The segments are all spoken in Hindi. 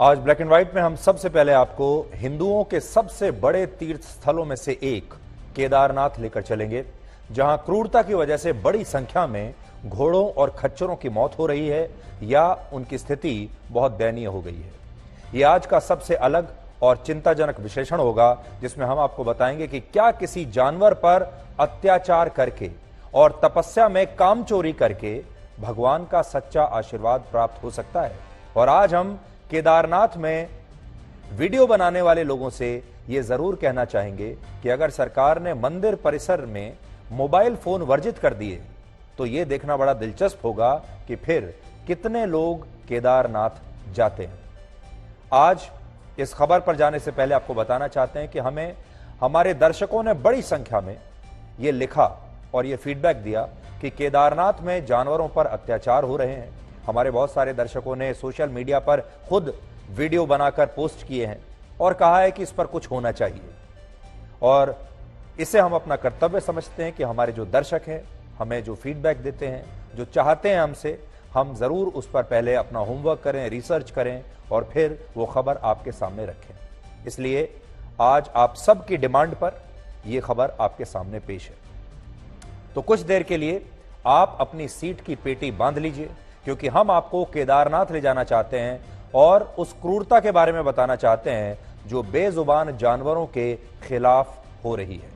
आज ब्लैक एंड व्हाइट में हम सबसे पहले आपको हिंदुओं के सबसे बड़े तीर्थ स्थलों में से एक केदारनाथ लेकर चलेंगे, जहां क्रूरता की वजह से बड़ी संख्या में घोड़ों और खच्चरों की मौत हो रही है या उनकी स्थिति बहुत दयनीय हो गई है। यह आज का सबसे अलग और चिंताजनक विश्लेषण होगा, जिसमें हम आपको बताएंगे कि क्या किसी जानवर पर अत्याचार करके और तपस्या में काम चोरी करके भगवान का सच्चा आशीर्वाद प्राप्त हो सकता है। और आज हम केदारनाथ में वीडियो बनाने वाले लोगों से यह जरूर कहना चाहेंगे कि अगर सरकार ने मंदिर परिसर में मोबाइल फोन वर्जित कर दिए तो यह देखना बड़ा दिलचस्प होगा कि फिर कितने लोग केदारनाथ जाते हैं। आज इस खबर पर जाने से पहले आपको बताना चाहते हैं कि हमें हमारे दर्शकों ने बड़ी संख्या में यह लिखा और यह फीडबैक दिया कि केदारनाथ में जानवरों पर अत्याचार हो रहे हैं। हमारे बहुत सारे दर्शकों ने सोशल मीडिया पर खुद वीडियो बनाकर पोस्ट किए हैं और कहा है कि इस पर कुछ होना चाहिए, और इसे हम अपना कर्तव्य समझते हैं कि हमारे जो दर्शक हैं हमें जो फीडबैक देते हैं, जो चाहते हैं हमसे, हम जरूर उस पर पहले अपना होमवर्क करें, रिसर्च करें और फिर वो खबर आपके सामने रखें। इसलिए आज आप सबकी डिमांड पर यह खबर आपके सामने पेश है। तो कुछ देर के लिए आप अपनी सीट की पेटी बांध लीजिए, क्योंकि हम आपको केदारनाथ ले जाना चाहते हैं और उस क्रूरता के बारे में बताना चाहते हैं जो बेजुबान जानवरों के खिलाफ हो रही है।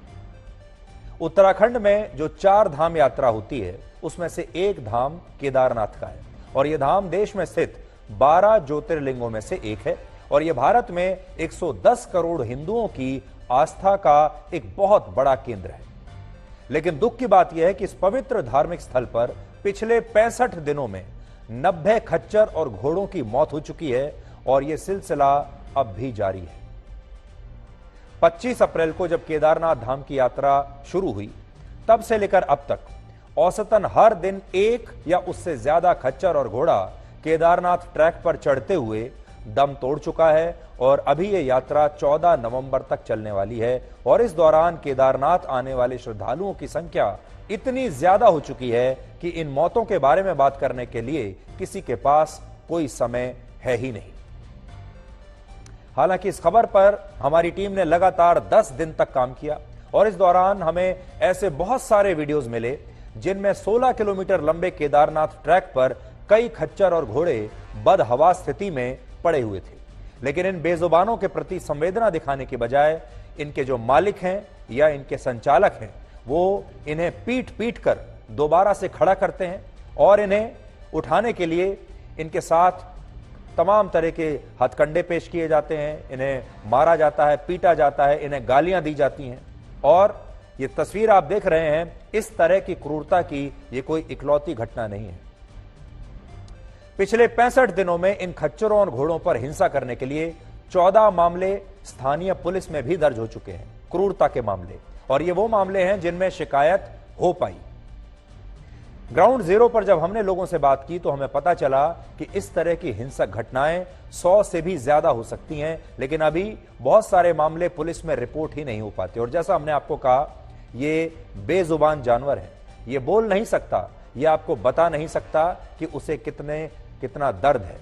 उत्तराखंड में जो 4 धाम यात्रा होती है उसमें से एक धाम केदारनाथ का है, और यह धाम देश में स्थित 12 ज्योतिर्लिंगों में से एक है, और यह भारत में 110 करोड़ हिंदुओं की आस्था का एक बहुत बड़ा केंद्र है। लेकिन दुख की बात यह है कि इस पवित्र धार्मिक स्थल पर पिछले 65 दिनों में 90 खच्चर और घोड़ों की मौत हो चुकी है, और यह सिलसिला अब भी जारी है। 25 अप्रैल को जब केदारनाथ धाम की यात्रा शुरू हुई, तब से लेकर अब तक औसतन हर दिन एक या उससे ज्यादा खच्चर और घोड़ा केदारनाथ ट्रैक पर चढ़ते हुए दम तोड़ चुका है, और अभी यह यात्रा 14 नवंबर तक चलने वाली है। और इस दौरान केदारनाथ आने वाले श्रद्धालुओं की संख्या इतनी ज्यादा हो चुकी है कि इन मौतों के बारे में बात करने के लिए किसी के पास कोई समय है ही नहीं। हालांकि इस खबर पर हमारी टीम ने लगातार 10 दिन तक काम किया, और इस दौरान हमें ऐसे बहुत सारे वीडियोस मिले जिनमें 16 किलोमीटर लंबे केदारनाथ ट्रैक पर कई खच्चर और घोड़े बदहवा स्थिति में पड़े हुए थे। लेकिन इन बेजुबानों के प्रति संवेदना दिखाने के बजाय इनके जो मालिक हैं या इनके संचालक हैं, वो इन्हें पीट पीट कर दोबारा से खड़ा करते हैं, और इन्हें उठाने के लिए इनके साथ तमाम तरह के हथकंडे पेश किए जाते हैं, इन्हें मारा जाता है, पीटा जाता है, इन्हें गालियां दी जाती हैं। और ये तस्वीर आप देख रहे हैं, इस तरह की क्रूरता की ये कोई इकलौती घटना नहीं है। पिछले 65 दिनों में इन खच्चरों और घोड़ों पर हिंसा करने के लिए 14 मामले स्थानीय पुलिस में भी दर्ज हो चुके हैं, क्रूरता के मामले, और ये वो मामले हैं जिनमें शिकायत हो पाई। ग्राउंड जीरो पर जब हमने लोगों से बात की तो हमें पता चला कि इस तरह की हिंसक घटनाएं 100 से भी ज्यादा हो सकती हैं, लेकिन अभी बहुत सारे मामले पुलिस में रिपोर्ट ही नहीं हो पाते। और जैसा हमने आपको कहा, ये बेजुबान जानवर है, ये बोल नहीं सकता, ये आपको बता नहीं सकता कि उसे कितना दर्द है।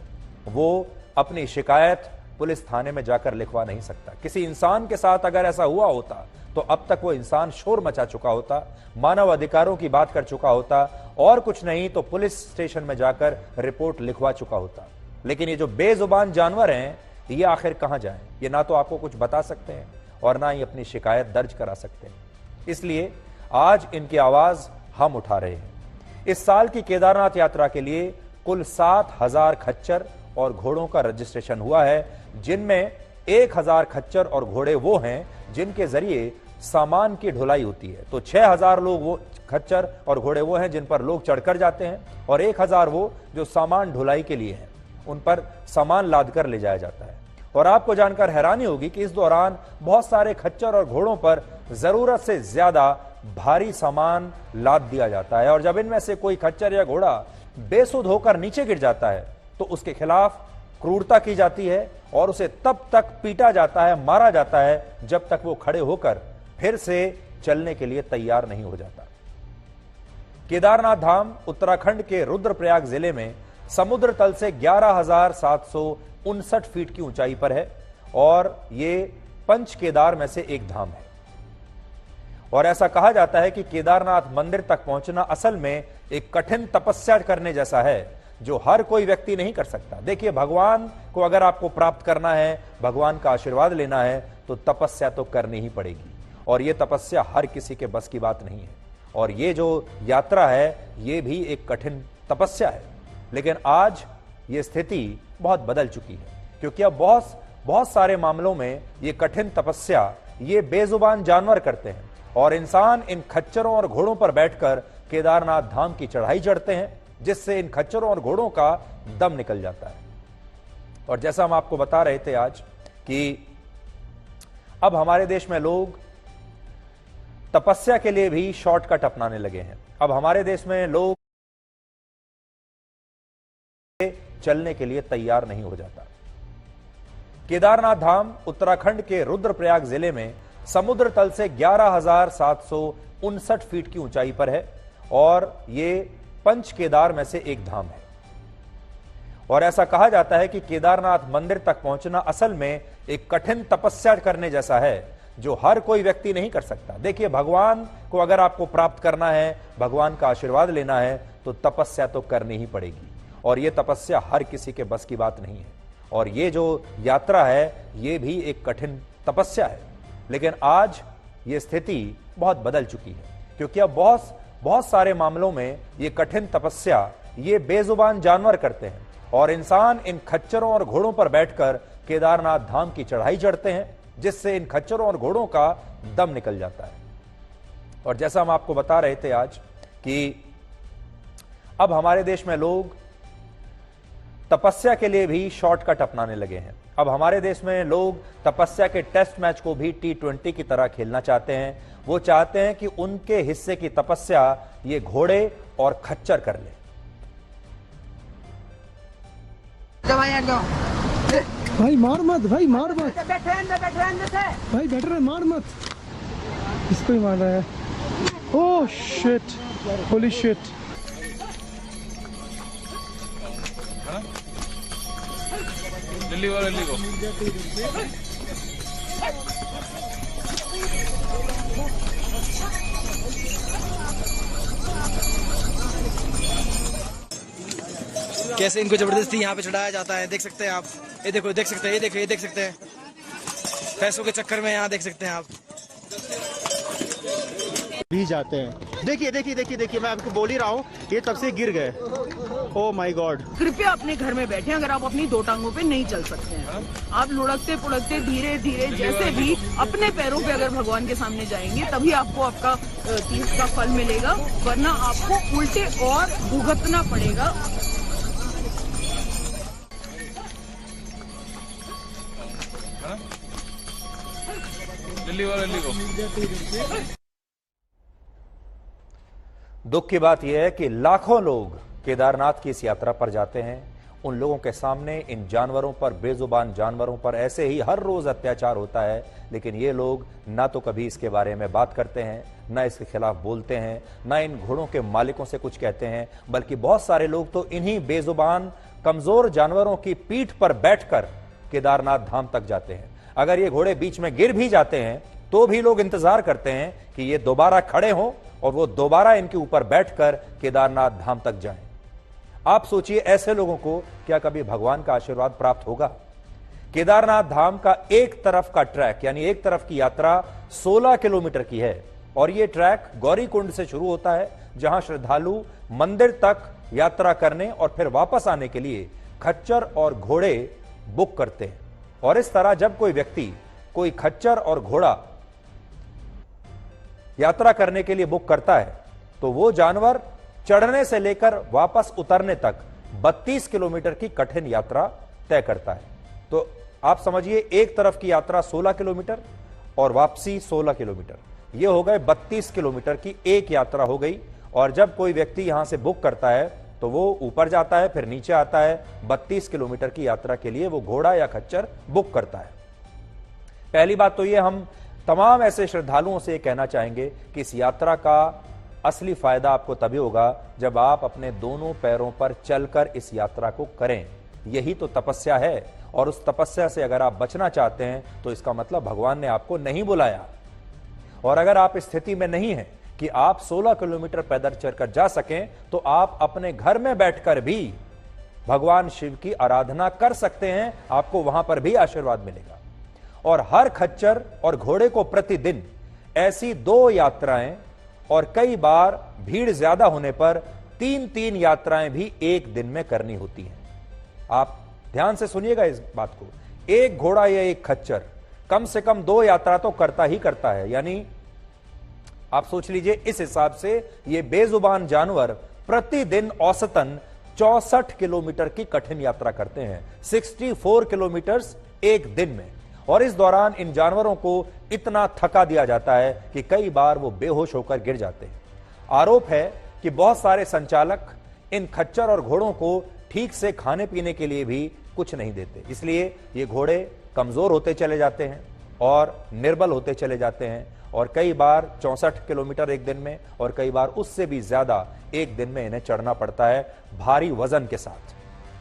वो अपनी शिकायत पुलिस थाने में जाकर लिखवा नहीं सकता। किसी इंसान के साथ अगर ऐसा हुआ होता तो अब तक वो इंसान शोर मचा चुका होता, मानव अधिकारों की बात कर चुका होता, और कुछ नहीं तो पुलिस स्टेशन में जाकर रिपोर्ट लिखवा चुका होता। लेकिन ये जो बेजुबान जानवर हैं, ये आखिर कहां जाएं? ये ना तो आपको कुछ बता सकते हैं और ना ही अपनी शिकायत दर्ज करा सकते हैं। इसलिए आज इनकी आवाज हम उठा रहे हैं। इस साल की केदारनाथ यात्रा के लिए कुल 7000 खच्चर और घोड़ों का रजिस्ट्रेशन हुआ है, जिनमें 1000 खच्चर और घोड़े वो हैं जिनके जरिए सामान की ढुलाई होती है। तो 6000 लोग वो खच्चर और घोड़े वो हैं जिन पर लोग चढ़कर जाते हैं, और 1000 वो जो सामान ढुलाई के लिए हैं, उन पर सामान लाद कर ले जाया जाता है। और आपको जानकर हैरानी होगी कि इस दौरान बहुत सारे खच्चर और घोड़ों पर जरूरत से ज्यादा भारी सामान लाद दिया जाता है, और जब इनमें से कोई खच्चर या घोड़ा बेसुध होकर नीचे गिर जाता है तो उसके खिलाफ क्रूरता की जाती है, और उसे तब तक पीटा जाता है, मारा जाता है, जब तक वो खड़े होकर फिर से चलने के लिए तैयार नहीं हो जाता। केदारनाथ धाम उत्तराखंड के रुद्रप्रयाग जिले में समुद्र तल से 11,700 फीट की ऊंचाई पर है और ये पंच केदार में से एक धाम है। और ऐसा कहा जाता है कि केदारनाथ मंदिर तक पहुंचना असल में एक कठिन तपस्या करने जैसा है जो हर कोई व्यक्ति नहीं कर सकता। देखिए, भगवान को अगर आपको प्राप्त करना है, भगवान का आशीर्वाद लेना है, तो तपस्या तो करनी ही पड़ेगी। और यह तपस्या हर किसी के बस की बात नहीं है। और ये जो यात्रा है, ये भी एक कठिन तपस्या है। लेकिन आज ये स्थिति बहुत बदल चुकी है, क्योंकि अब बहुत सारे मामलों में ये कठिन तपस्या ये बेजुबान जानवर करते हैं और इंसान इन खच्चरों और घोड़ों पर बैठकर केदारनाथ धाम की चढ़ाई चढ़ते हैं, जिससे इन खच्चरों और घोड़ों का दम निकल जाता है। और जैसा हम आपको बता रहे थे आज कि अब हमारे देश में लोग तपस्या के लिए भी शॉर्टकट अपनाने लगे हैं। अब हमारे देश में लोग चलने के लिए तैयार नहीं हो जाता। केदारनाथ धाम उत्तराखंड के रुद्रप्रयाग जिले में समुद्र तल से 11,759 फीट की ऊंचाई पर है और ये पंच केदार में से एक धाम है। और ऐसा कहा जाता है कि केदारनाथ मंदिर तक पहुंचना असल में एक कठिन तपस्या करने जैसा है जो हर कोई व्यक्ति नहीं कर सकता। देखिए, भगवान को अगर आपको प्राप्त करना है, भगवान का आशीर्वाद लेना है, तो तपस्या तो करनी ही पड़ेगी। और यह तपस्या हर किसी के बस की बात नहीं है। और ये जो यात्रा है, ये भी एक कठिन तपस्या है। लेकिन आज ये स्थिति बहुत बदल चुकी है, क्योंकि अब बहुत सारे मामलों में ये कठिन तपस्या ये बेजुबान जानवर करते हैं और इंसान इन खच्चरों और घोड़ों पर बैठकर केदारनाथ धाम की चढ़ाई चढ़ते हैं, जिससे इन खच्चरों और घोड़ों का दम निकल जाता है। और जैसा हम आपको बता रहे थे आज कि अब हमारे देश में लोग तपस्या के लिए भी शॉर्टकट अपनाने लगे हैं। अब हमारे देश में लोग तपस्या के टेस्ट मैच को भी T20 की तरह खेलना चाहते हैं। वो चाहते हैं कि उनके हिस्से की तपस्या ये घोड़े और खच्चर कर ले। भाई मार मत, भाई मार मत, भाई बेटर है, मार मत। इसको ही मार रहा है। Oh shit, holy shit. Delhi को कैसे इनको जबरदस्ती यहाँ पे चढ़ाया जाता है, देख सकते हैं आप। ये देखो, देख सकते हैं, ये देखो, ये देख सकते हैं। पैसों के चक्कर में यहाँ देख सकते हैं आप भी जाते हैं। देखिए देखिए देखिए देखिए, मैं आपको बोल ही रहा हूँ, ये तब से गिर गए। Oh my God. कृपया अपने घर में बैठे अगर आप अपनी दो टांगों पे नहीं चल सकते हैं। आप लुढ़कते पुढ़कते धीरे धीरे जैसे भी अपने पैरों पे अगर भगवान के सामने जाएंगे, तभी आपको आपका तीर्थ का फल मिलेगा, वरना आपको उल्टे और भुगतना पड़ेगा। दिल्ली को दुख की बात यह है कि लाखों लोग केदारनाथ की इस यात्रा पर जाते हैं। उन लोगों के सामने इन जानवरों पर, बेजुबान जानवरों पर ऐसे ही हर रोज अत्याचार होता है, लेकिन ये लोग ना तो कभी इसके बारे में बात करते हैं, ना इसके खिलाफ बोलते हैं, ना इन घोड़ों के मालिकों से कुछ कहते हैं, बल्कि बहुत सारे लोग तो इन्हीं बेजुबान कमजोर जानवरों की पीठ पर बैठकर केदारनाथ धाम तक जाते हैं। अगर ये घोड़े बीच में गिर भी जाते हैं तो भी लोग इंतजार करते हैं कि ये दोबारा खड़े हों और वो दोबारा इनके ऊपर बैठकर केदारनाथ धाम तक जाएं। आप सोचिए, ऐसे लोगों को क्या कभी भगवान का आशीर्वाद प्राप्त होगा? केदारनाथ धाम का एक तरफ का ट्रैक, यानी एक तरफ की यात्रा 16 किलोमीटर की है और यह ट्रैक गौरीकुंड से शुरू होता है, जहां श्रद्धालु मंदिर तक यात्रा करने और फिर वापस आने के लिए खच्चर और घोड़े बुक करते हैं। और इस तरह जब कोई व्यक्ति कोई खच्चर और घोड़ा यात्रा करने के लिए बुक करता है, तो वो जानवर चढ़ने से लेकर वापस उतरने तक 32 किलोमीटर की कठिन यात्रा तय करता है। तो आप समझिए, एक तरफ की यात्रा 16 किलोमीटर और वापसी 16 किलोमीटर, ये हो गए 32 किलोमीटर की एक यात्रा हो गई। और जब कोई व्यक्ति यहां से बुक करता है तो वो ऊपर जाता है, फिर नीचे आता है, 32 किलोमीटर की यात्रा के लिए वो घोड़ा या खच्चर बुक करता है। पहली बात तो ये, हम तमाम ऐसे श्रद्धालुओं से कहना चाहेंगे कि इस यात्रा का असली फायदा आपको तभी होगा जब आप अपने दोनों पैरों पर चलकर इस यात्रा को करें। यही तो तपस्या है, और उस तपस्या से अगर आप बचना चाहते हैं तो इसका मतलब भगवान ने आपको नहीं बुलाया। और अगर आप इस स्थिति में नहीं हैं कि आप 16 किलोमीटर पैदल चलकर जा सकें, तो आप अपने घर में बैठकर भी भगवान शिव की आराधना कर सकते हैं, आपको वहां पर भी आशीर्वाद मिलेगा। और हर खच्चर और घोड़े को प्रतिदिन ऐसी 2 यात्राएं और कई बार भीड़ ज्यादा होने पर 3-3 यात्राएं भी एक दिन में करनी होती हैं। आप ध्यान से सुनिएगा इस बात को। एक घोड़ा या एक खच्चर कम से कम 2 यात्रा तो करता ही करता है। यानी आप सोच लीजिए, इस हिसाब से ये बेजुबान जानवर प्रतिदिन औसतन 64 किलोमीटर की कठिन यात्रा करते हैं, 64 किलोमीटर एक दिन में। और इस दौरान इन जानवरों को इतना थका दिया जाता है कि कई बार वो बेहोश होकर गिर जाते हैं। आरोप है कि बहुत सारे संचालक इन खच्चर और घोड़ों को ठीक से खाने पीने के लिए भी कुछ नहीं देते, इसलिए ये घोड़े कमजोर होते चले जाते हैं और निर्बल होते चले जाते हैं। और कई बार 64 किलोमीटर एक दिन में और कई बार उससे भी ज्यादा एक दिन में इन्हें चढ़ना पड़ता है, भारी वजन के साथ।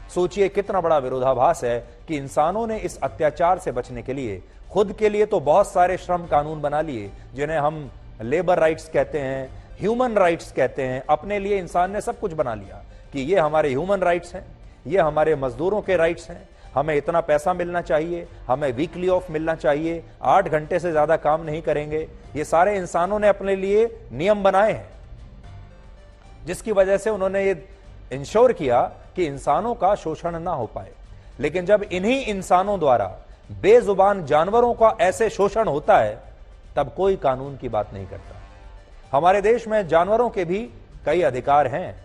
सोचिए कितना बड़ा विरोधाभास है कि इंसानों ने इस अत्याचार से बचने के लिए खुद के लिए तो बहुत सारे श्रम कानून बना लिए, जिन्हें हम लेबर राइट्स कहते हैं, ह्यूमन राइट्स कहते हैं। अपने लिए इंसान ने सब कुछ बना लिया कि ये हमारे ह्यूमन राइट्स हैं, ये हमारे मजदूरों के राइट्स हैं, हमें इतना पैसा मिलना चाहिए, हमें वीकली ऑफ मिलना चाहिए, 8 घंटे से ज्यादा काम नहीं करेंगे। ये सारे इंसानों ने अपने लिए नियम बनाए हैं, जिसकी वजह से उन्होंने ये इंश्योर किया कि इंसानों का शोषण ना हो पाए। लेकिन जब इन्हीं इंसानों द्वारा बेजुबान जानवरों का ऐसे शोषण होता है, तब कोई कानून की बात नहीं करता। हमारे देश में जानवरों के भी कई अधिकार हैं,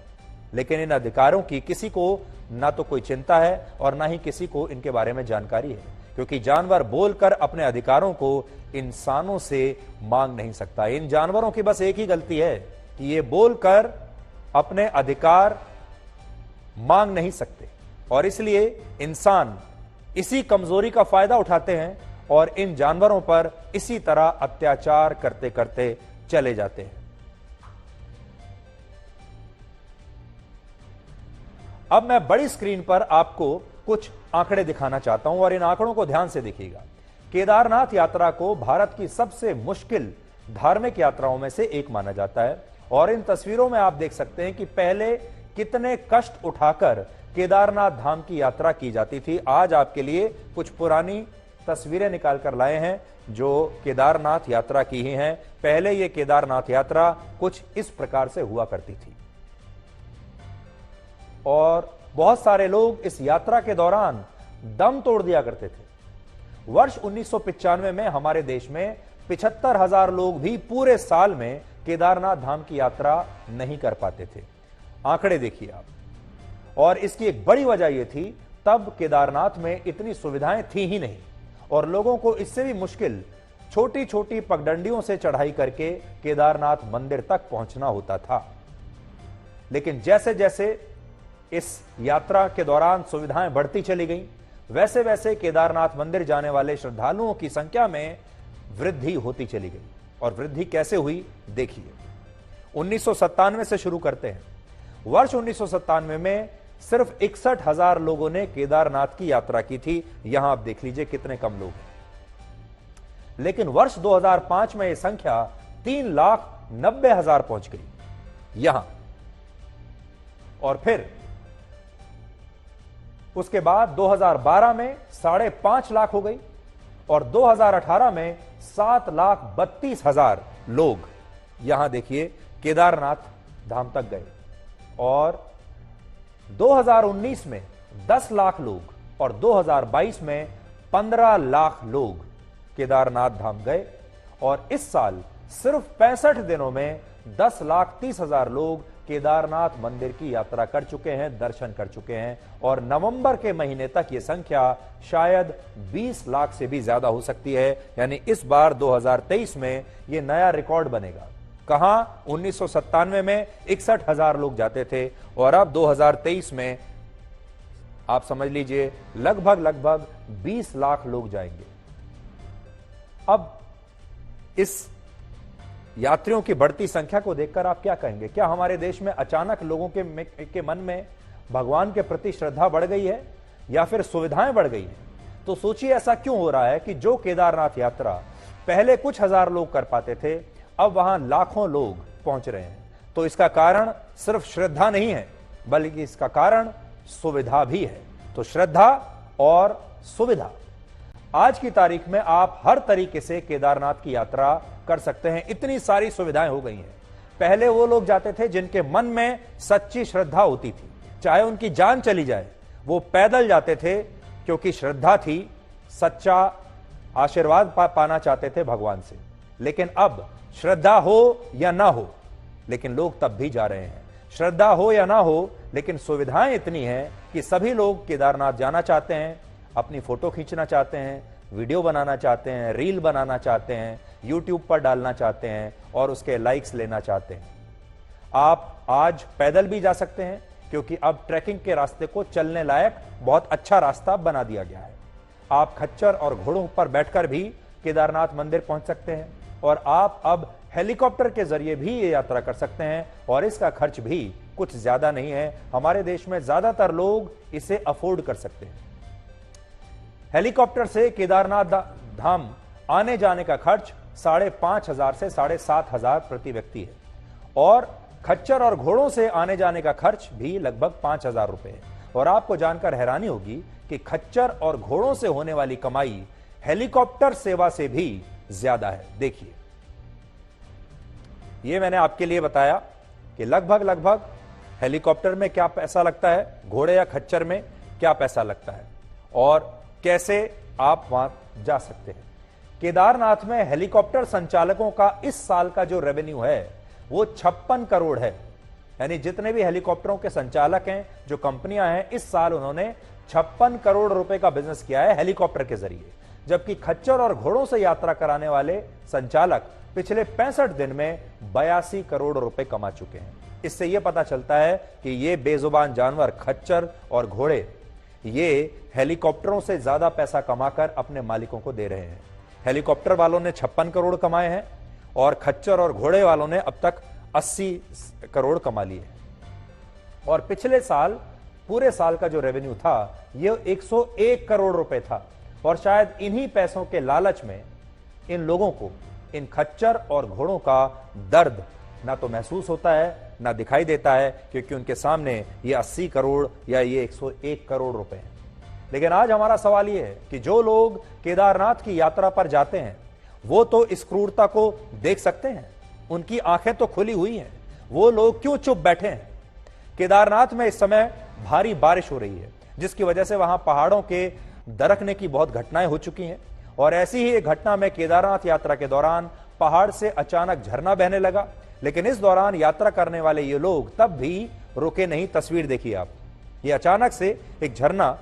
लेकिन इन अधिकारों की किसी को ना तो कोई चिंता है और ना ही किसी को इनके बारे में जानकारी है, क्योंकि जानवर बोलकर अपने अधिकारों को इंसानों से मांग नहीं सकता। इन जानवरों की बस एक ही गलती है कि ये बोलकर अपने अधिकार मांग नहीं सकते, और इसलिए इंसान इसी कमजोरी का फायदा उठाते हैं और इन जानवरों पर इसी तरह अत्याचार करते करते चले जाते हैं। अब मैं बड़ी स्क्रीन पर आपको कुछ आंकड़े दिखाना चाहता हूं और इन आंकड़ों को ध्यान से देखिएगा। केदारनाथ यात्रा को भारत की सबसे मुश्किल धार्मिक यात्राओं में से एक माना जाता है, और इन तस्वीरों में आप देख सकते हैं कि पहले कितने कष्ट उठाकर केदारनाथ धाम की यात्रा की जाती थी। आज आपके लिए कुछ पुरानी तस्वीरें निकालकर लाए हैं जो केदारनाथ यात्रा की ही हैं। पहले ये केदारनाथ यात्रा कुछ इस प्रकार से हुआ करती थी, और बहुत सारे लोग इस यात्रा के दौरान दम तोड़ दिया करते थे। वर्ष 1995 में हमारे देश में 75,000 लोग भी पूरे साल में केदारनाथ धाम की यात्रा नहीं कर पाते थे। आंकड़े देखिए आप। और इसकी एक बड़ी वजह यह थी, तब केदारनाथ में इतनी सुविधाएं थी ही नहीं, और लोगों को इससे भी मुश्किल छोटी छोटी पगडंडियों से चढ़ाई करके केदारनाथ मंदिर तक पहुंचना होता था। लेकिन जैसे जैसे इस यात्रा के दौरान सुविधाएं बढ़ती चली गई, वैसे वैसे केदारनाथ मंदिर जाने वाले श्रद्धालुओं की संख्या में वृद्धि होती चली गई। और वृद्धि कैसे हुई देखिए। 1997 से शुरू करते हैं। वर्ष 1997 में सिर्फ 61,000 लोगों ने केदारनाथ की यात्रा की थी। यहां आप देख लीजिए कितने कम लोग हैं। लेकिन वर्ष 2005 में यह संख्या 3,90,000 पहुंच गई यहां, और फिर उसके बाद 2012 में 5.5 लाख हो गई, और 2018 में 7,32,000 लोग यहां देखिए केदारनाथ धाम तक गए, और 2019 में 10 लाख लोग और 2022 में 15 लाख लोग केदारनाथ धाम गए, और इस साल सिर्फ 65 दिनों में 10,30,000 लोग केदारनाथ मंदिर की यात्रा कर चुके हैं, दर्शन कर चुके हैं। और नवंबर के महीने तक यह संख्या शायद 20 लाख से भी ज्यादा हो सकती है। यानी इस बार 2023 में यह नया रिकॉर्ड बनेगा। कहां 1997 में 61,000 लोग जाते थे, और अब 2023 में आप समझ लीजिए लगभग 20 लाख लोग जाएंगे। अब इस यात्रियों की बढ़ती संख्या को देखकर आप क्या कहेंगे? क्या हमारे देश में अचानक लोगों के मन में भगवान के प्रति श्रद्धा बढ़ गई है, या फिर सुविधाएं बढ़ गई हैं? तो सोचिए ऐसा क्यों हो रहा है कि जो केदारनाथ यात्रा पहले कुछ हजार लोग कर पाते थे, अब वहां लाखों लोग पहुंच रहे हैं। तो इसका कारण सिर्फ श्रद्धा नहीं है, बल्कि इसका कारण सुविधा भी है। तो श्रद्धा और सुविधा। आज की तारीख में आप हर तरीके से केदारनाथ की यात्रा कर सकते हैं, इतनी सारी सुविधाएं हो गई हैं। पहले वो लोग जाते थे जिनके मन में सच्ची श्रद्धा होती थी, चाहे उनकी जान चली जाए, वो पैदल जाते थे क्योंकि श्रद्धा थी, सच्चा आशीर्वाद पाना चाहते थे भगवान से। लेकिन अब श्रद्धा हो या ना हो, लेकिन लोग तब भी जा रहे हैं। श्रद्धा हो या ना हो, लेकिन सुविधाएं इतनी हैं कि सभी लोग केदारनाथ जाना चाहते हैं, अपनी फोटो खींचना चाहते हैं, वीडियो बनाना चाहते हैं, रील बनाना चाहते हैं, यूट्यूब पर डालना चाहते हैं और उसके लाइक्स लेना चाहते हैं। आप आज पैदल भी जा सकते हैं क्योंकि अब ट्रैकिंग के रास्ते को चलने लायक बहुत अच्छा रास्ता बना दिया गया है। आप खच्चर और घोड़ों पर बैठकर भी केदारनाथ मंदिर पहुंच सकते हैं और आप अब हेलीकॉप्टर के जरिए भी ये यात्रा कर सकते हैं और इसका खर्च भी कुछ ज्यादा नहीं है। हमारे देश में ज्यादातर लोग इसे अफोर्ड कर सकते हैं। हेलीकॉप्टर से केदारनाथ धाम आने जाने का खर्च 5,500 से 7,500 प्रति व्यक्ति है और खच्चर और घोड़ों से आने जाने का खर्च भी लगभग 5,000 रुपए है। और आपको जानकर हैरानी होगी कि खच्चर और घोड़ों से होने वाली कमाई हेलीकॉप्टर सेवा से भी ज्यादा है। देखिए, ये मैंने आपके लिए बताया कि लगभग हेलीकॉप्टर में क्या पैसा लगता है, घोड़े या खच्चर में क्या पैसा लगता है और कैसे आप वहां जा सकते हैं। केदारनाथ में हेलीकॉप्टर संचालकों का इस साल का जो रेवेन्यू है वो 56 करोड़ है। यानी जितने भी हेलीकॉप्टरों के संचालक हैं, जो कंपनियां हैं, इस साल उन्होंने 56 करोड़ रुपए का बिजनेस किया है हेलीकॉप्टर के जरिए। जबकि खच्चर और घोड़ों से यात्रा कराने वाले संचालक पिछले 65 दिन में 82 करोड़ रुपए कमा चुके हैं। इससे यह पता चलता है कि ये बेजुबान जानवर खच्चर और घोड़े ये हेलीकॉप्टरों से ज्यादा पैसा कमाकर अपने मालिकों को दे रहे हैं। हेलीकॉप्टर वालों ने 56 करोड़ कमाए हैं और खच्चर और घोड़े वालों ने अब तक 80 करोड़ कमा लिए। और पिछले साल पूरे साल का जो रेवेन्यू था ये 101 करोड़ रुपए था। और शायद इन्हीं पैसों के लालच में इन लोगों को इन खच्चर और घोड़ों का दर्द ना तो महसूस होता है ना दिखाई देता है, क्योंकि उनके सामने ये 80 करोड़ या ये 101 करोड़ रुपए हैं। लेकिन आज हमारा सवाल ये है कि जो लोग केदारनाथ की यात्रा पर जाते हैं वो तो इस क्रूरता को देख सकते हैं, उनकी आंखें तो खुली हुई हैं, वो लोग क्यों चुप बैठे हैं? केदारनाथ में इस समय भारी बारिश हो रही है जिसकी वजह से वहां पहाड़ों के दरकने की बहुत घटनाएं हो चुकी हैं। और ऐसी ही एक घटना में केदारनाथ यात्रा के दौरान पहाड़ से अचानक झरना बहने लगा, लेकिन इस दौरान यात्रा करने वाले ये लोग तब भी रुके नहीं। तस्वीर देखिए आप, ये अचानक से एक झरना